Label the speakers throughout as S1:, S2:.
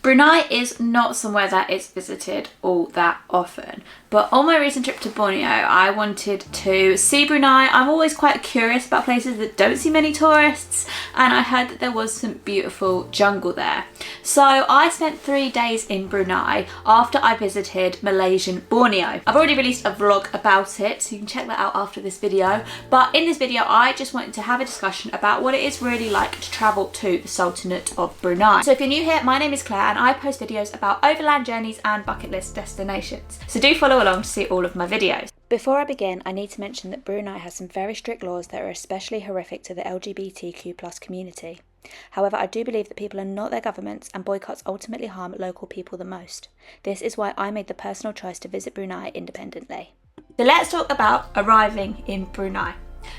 S1: Brunei is not somewhere that is visited all that often, but on my recent trip to Borneo, I wanted to see Brunei. I'm always quite curious about places that don't see many tourists, and I heard that there was some beautiful jungle there. So I spent 3 days in Brunei after I visited Malaysian Borneo. I've already released a vlog about it, so you can check that out after this video. But in this video, I just wanted to have a discussion about what it is really like to travel to the Sultanate of Brunei. So if you're new here, my name is Claire and I post videos about overland journeys and bucket list destinations. So do follow along to see all of my videos. Before I begin, I need to mention that Brunei has some very strict laws that are especially horrific to the LGBTQ+ community. However, I do believe that people are not their governments, and boycotts ultimately harm local people the most. This is why I made the personal choice to visit Brunei independently. So let's talk about arriving in Brunei.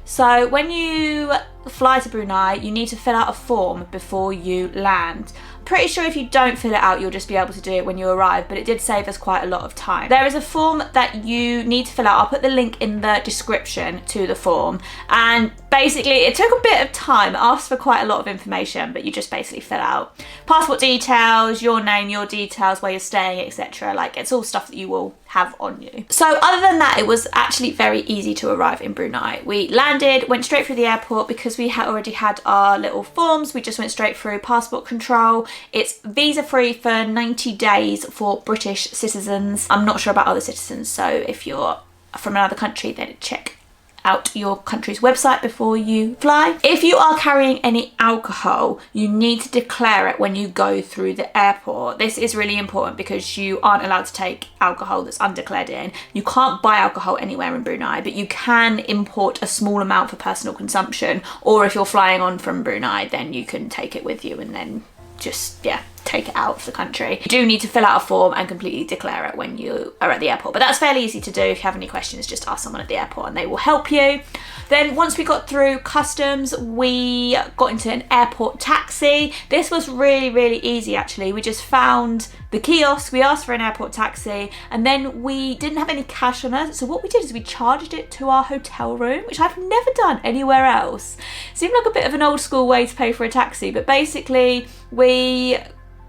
S1: So when you fly to Brunei, you need to fill out a form before you land. Pretty sure if you don't fill it out, you'll just be able to do it when you arrive, but it did save us quite a lot of time. There is a form that you need to fill out. I'll put the link in the description to the form, and basically it took a bit of time. It asked for quite a lot of information, but you just basically fill out passport details, your name, your details, where you're staying, etc. Like, it's all stuff that you will have on you. So other than that, it was actually very easy to arrive in Brunei. We landed, went straight through the airport because we had already had our little forms. We just went straight through passport control. It's visa free for 90 days for British citizens. I'm not sure about other citizens, so if you're from another country, then check out your country's website before you fly. If you are carrying any alcohol, you need to declare it when you go through the airport. This is really important because you aren't allowed to take alcohol that's undeclared in. You can't buy alcohol anywhere in Brunei, but you can import a small amount for personal consumption, or if you're flying on from Brunei, then you can take it with you and then just, yeah, take it out of the country. You do need to fill out a form and completely declare it when you are at the airport, but that's fairly easy to do. If you have any questions, just ask someone at the airport and they will help you. Then once we got through customs, we got into an airport taxi. This was really, really easy actually. We just found the kiosk, we asked for an airport taxi, and then we didn't have any cash on us, so what we did is we charged it to our hotel room, which I've never done anywhere else. Seemed like a bit of an old school way to pay for a taxi, but basically we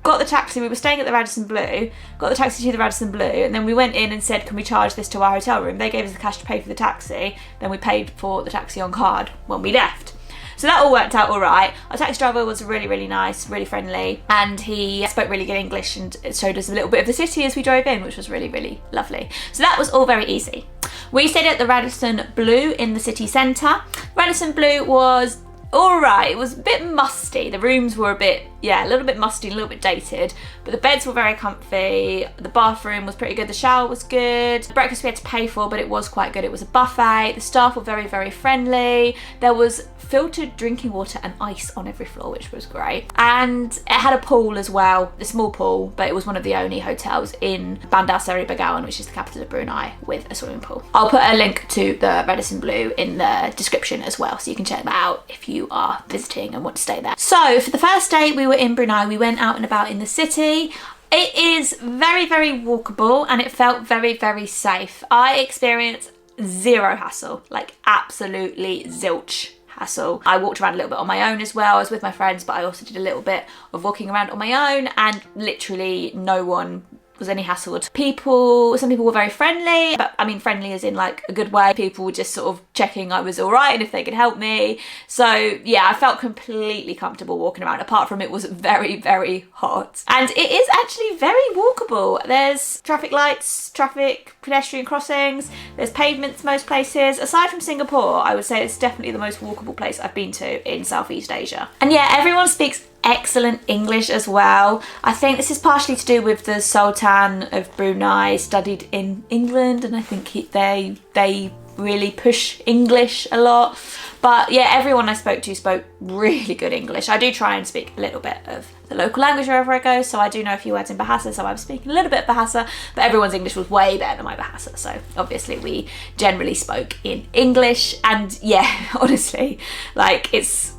S1: got the taxi. We were staying at the Radisson Blu, got the taxi to the Radisson Blu, and then we went in and said, can we charge this to our hotel room? They gave us the cash to pay for the taxi, then we paid for the taxi on card when we left. So that all worked out all right. Our taxi driver was really, really nice, really friendly, and he spoke really good English and showed us a little bit of the city as we drove in, which was really, really lovely. So that was all very easy. We stayed at the Radisson Blu in the city centre. Radisson Blu was all right. It was a bit musty. The rooms were a bit, yeah, a little bit musty, a little bit dated, but the beds were very comfy. The bathroom was pretty good. The shower was good. The breakfast we had to pay for, but it was quite good. It was a buffet. The staff were very, very friendly. There was filtered drinking water and ice on every floor, which was great. And it had a pool as well, a small pool, but it was one of the only hotels in Bandar Seri Begawan, which is the capital of Brunei, with a swimming pool. I'll put a link to the Radisson Blu in the description as well, so you can check that out if you are visiting and want to stay there. So for the first day we were in Brunei, we went out and about in the city. It is very, very walkable and it felt very, very safe. I experienced zero hassle, like absolutely zilch hassle. I walked around a little bit on my own as well. I was with my friends, but I also did a little bit of walking around on my own, and literally no one was any hassle at all. Some people were very friendly, but I mean friendly as in like a good way. People were just sort of checking I was all right and if they could help me. So yeah, I felt completely comfortable walking around, apart from it was very, very hot. And it is actually very walkable. There's traffic lights, pedestrian crossings, there's pavements most places. Aside from Singapore, I would say it's definitely the most walkable place I've been to in Southeast Asia. And yeah, everyone speaks excellent English as well. I think this is partially to do with the Sultan of Brunei studied in England, and I think they really push English a lot. But yeah, everyone I spoke to spoke really good English. I do try and speak a little bit of the local language wherever I go, so I do know a few words in Bahasa, so I'm speaking a little bit of Bahasa, but everyone's English was way better than my Bahasa, so obviously we generally spoke in English. And yeah, honestly, like, it's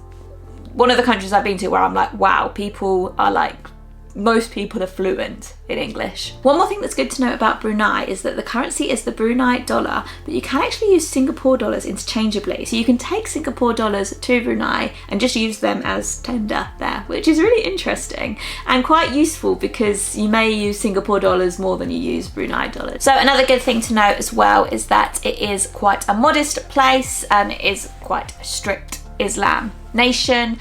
S1: one of the countries I've been to where I'm like, wow, people are like most people are fluent in English. One more thing that's good to know about Brunei is that the currency is the Brunei dollar, but you can actually use Singapore dollars interchangeably. So you can take Singapore dollars to Brunei and just use them as tender there, which is really interesting and quite useful because you may use Singapore dollars more than you use Brunei dollars. So another good thing to note as well is that it is quite a modest place and it is quite a strict Islam nation.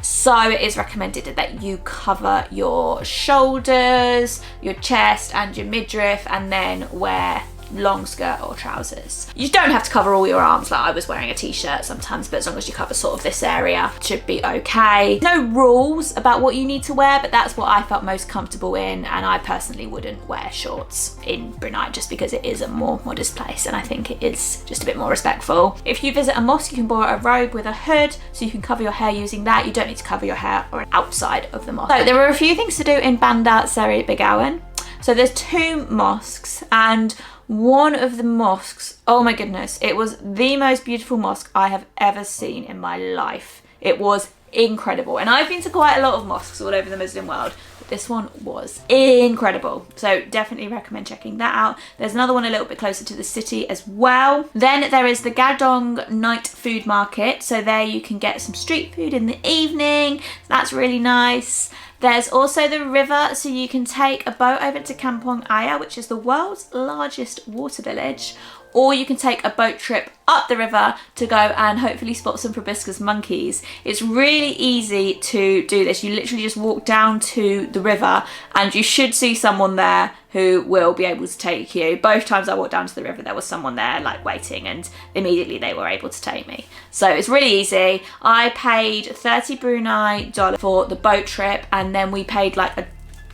S1: So it is recommended that you cover your shoulders, your chest and your midriff, and then wear long skirt or trousers. You don't have to cover all your arms, like I was wearing a t-shirt sometimes, but as long as you cover sort of this area, it should be okay. No rules about what you need to wear, but that's what I felt most comfortable in, and I personally wouldn't wear shorts in Brunei just because it is a more modest place and I think it is just a bit more respectful. If you visit a mosque, you can borrow a robe with a hood so you can cover your hair using that. You don't need to cover your hair or outside of the mosque. So there are a few things to do in Bandar Seri Begawan. So there's 2 mosques, and one of the mosques, oh my goodness, it was the most beautiful mosque I have ever seen in my life. It was incredible. And I've been to quite a lot of mosques all over the Muslim world, but this one was incredible. So definitely recommend checking that out. There's another one a little bit closer to the city as well. Then there is the Gadong night food market. So there you can get some street food in the evening. That's really nice. There's also the river, so you can take a boat over to Kampong Aya, which is the world's largest water village, or you can take a boat trip up the river to go and hopefully spot some proboscis monkeys. It's really easy to do this. You literally just walk down to the river and you should see someone there who will be able to take you. Both times I walked down to the river, there was someone there like waiting, and immediately they were able to take me. So it's really easy. I paid 30 Brunei dollar for the boat trip, and then we paid like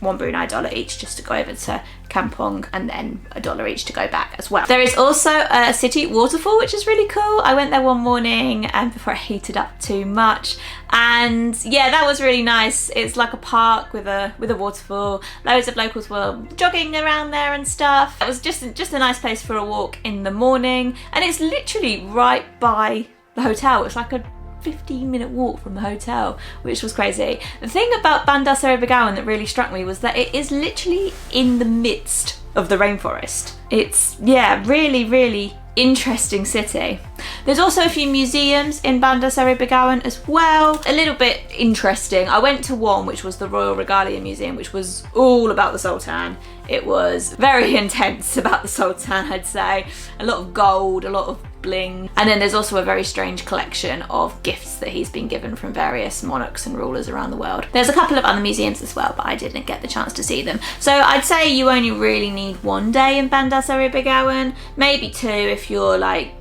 S1: $1 Brunei each just to go over to Kampong, and then $1 each to go back as well. There is also a city waterfall, which is really cool. I went there one morning and before it heated up too much, and yeah, that was really nice. It's like a park with a waterfall. Loads of locals were jogging around there and stuff. It was just a nice place for a walk in the morning, and it's literally right by the hotel. It's like a 15-minute walk from the hotel, which was crazy. The thing about Bandar Seri Begawan that really struck me was that it is literally in the midst of the rainforest. It's, yeah, really interesting city. There's also a few museums in Bandar Seri Begawan as well. A little bit interesting. I went to one which was the Royal Regalia Museum, which was all about the Sultan. It was very intense about the Sultan, I'd say. A lot of gold, a lot of bling. And then there's also a very strange collection of gifts that he's been given from various monarchs and rulers around the world. There's a couple of other museums as well, but I didn't get the chance to see them. So I'd say you only really need 1 day in Bandar Seri Begawan, maybe 2 if you're like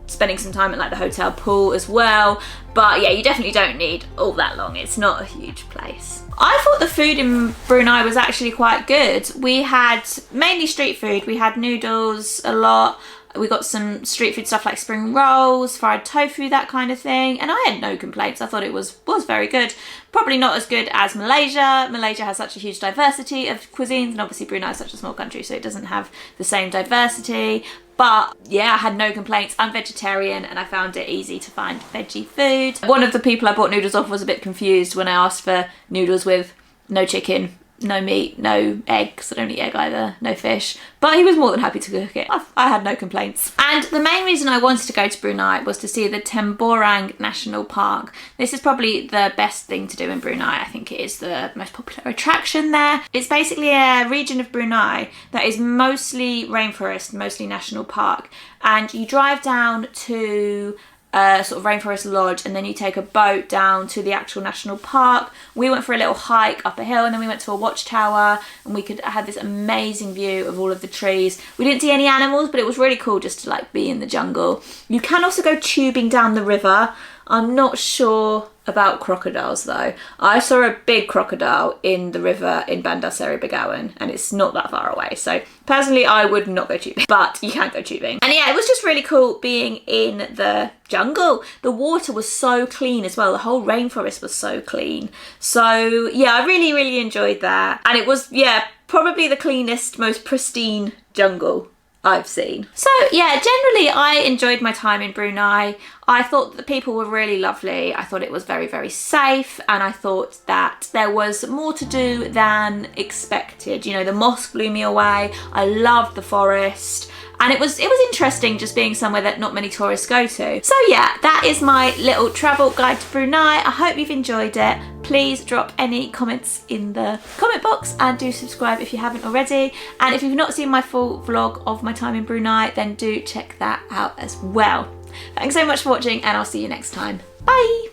S1: spending some time at like the hotel pool as well. But yeah, you definitely don't need all that long. It's not a huge place. I thought the food in Brunei was actually quite good. We had mainly street food. We had noodles a lot. We got some street food stuff like spring rolls, fried tofu, that kind of thing. And I had no complaints. I thought it was very good. Probably not as good as Malaysia. Malaysia has such a huge diversity of cuisines, and obviously Brunei is such a small country, so it doesn't have the same diversity. But yeah, I had no complaints. I'm vegetarian and I found it easy to find veggie food. One of the people I bought noodles off was a bit confused when I asked for noodles with no chicken, no meat, no eggs. I don't eat egg either, no fish. But he was more than happy to cook it. I had no complaints. And the main reason I wanted to go to Brunei was to see the Temborang National Park. This is probably the best thing to do in Brunei. I think it is the most popular attraction there. It's basically a region of Brunei that is mostly rainforest, mostly national park. And you drive down to sort of rainforest lodge, and then you take a boat down to the actual national park. We went for a little hike up a hill, and then we went to a watchtower, and we had this amazing view of all of the trees. We didn't see any animals, but it was really cool just to like be in the jungle. You can also go tubing down the river. I'm not sure about crocodiles though. I saw a big crocodile in the river in Bandar Seri Begawan, and it's not that far away. So personally, I would not go tubing, but you can go tubing. And yeah, it was just really cool being in the jungle. The water was so clean as well. The whole rainforest was so clean. So yeah, I really enjoyed that. And it was, yeah, probably the cleanest, most pristine jungle I've seen. So yeah, generally I enjoyed my time in Brunei. I thought the people were really lovely. I thought it was very, very safe, and I thought that there was more to do than expected. You know, the mosque blew me away. I loved the forest. And it was interesting just being somewhere that not many tourists go to. So yeah, that is my little travel guide to Brunei. I hope you've enjoyed it. Please drop any comments in the comment box and do subscribe if you haven't already. And if you've not seen my full vlog of my time in Brunei, then do check that out as well. Thanks so much for watching, and I'll see you next time. Bye!